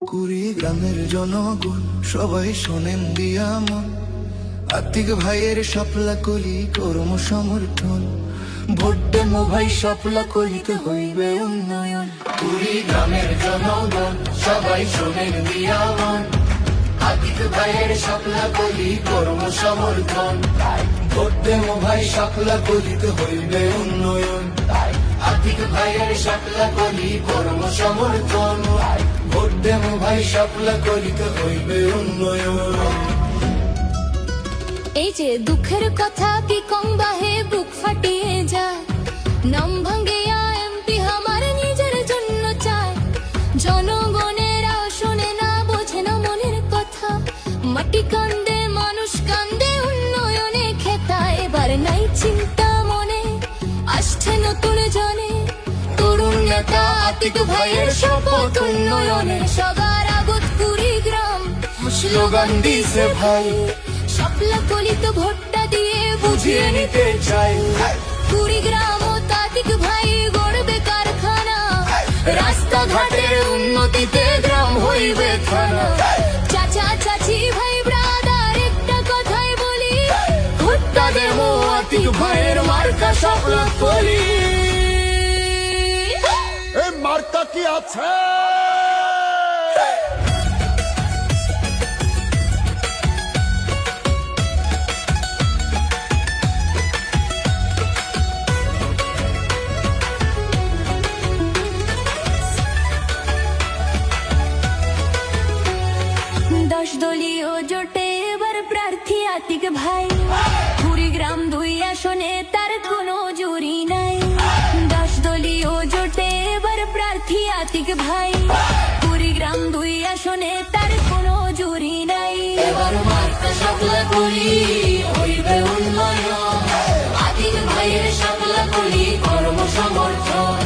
কুড়িগ্রামের জনগণ সবাই শোনেন দিয়া মন, আতিক ভাইয়ের শাপলা কলি কর্ম সমর্থন। ভোট দেমো ভাই শাপলা কলিতে হইবে উন্নয়ন। কুড়িগ্রামের জনগণ সবাই শোনেন দিয়া মন, আতিক ভাইয়ের শাপলা কলি কর্ম সমর্থন। ভোট দেমো ভাই শাপলা কলিতে হইবে উন্নয়ন। আতিক ভাইয়ের শাপলা কলি কর্ম সমর্থন। ভোট দেমো ভাই শাপলা কলিতে হইবে উন্নয়ন। এই যে দুঃখের কথা কি কম বাহে বুক ফাটিয়ে যায়, নাম ভাঙ্গে এমপি আমার নিজের জন্য চায়। জনগণেরা শোনে না, বোঝে না মনের কথা। মাটি কান্দে মানুষ কান্দে, উন্নয়নে খেতা এবার নাই চিন্তা মনে। আসছে নতুন জনে তরুণ নেতা আতিক ভাইয়ের শপথ উন্নয়নে। সবার আগত কুড়িগ্রাম স্লোগান দিছে ভাই, শাপলা কলিতে ভোটটা দিয়ে বুঝিয়ে নিতে চাই। কুড়িগ্রাম ও আতিক ভাই গড়বে কারখানা, রাস্তাঘাটের উন্নতিতে গ্রাম হইবে থানা। চাচা চাচি ভাই ব্রাদার একটা কথাই বলি, ভোটটা দেবো আতিক ভাইয়ের মার্কা শাপলা কলি। এই মার্কা কি আছে? দশ দলীয় জোটে এবার প্রার্থী আতিক ভাই, কুড়িগ্রাম 2 আসনে তার কোনো জুরি নাই। 10 দলীয় জোটে এবার প্রার্থী আতিক ভাই, কুড়িগ্রাম 2 আসনে তার কোনো জুরি নাই। এবার মার্কা শাপলা কলি হইবে উন্নয়ন। আতিক ভাইয়ের শাপলা কলি কর্ম সমর্থন।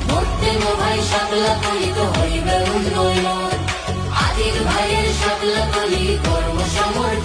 ভোট দেবো ভাই শাপলা কলিতে হইবে উন্নয়ন। আতিক ভাইয়ের শাপলা কলি কর্ম সমর্থন।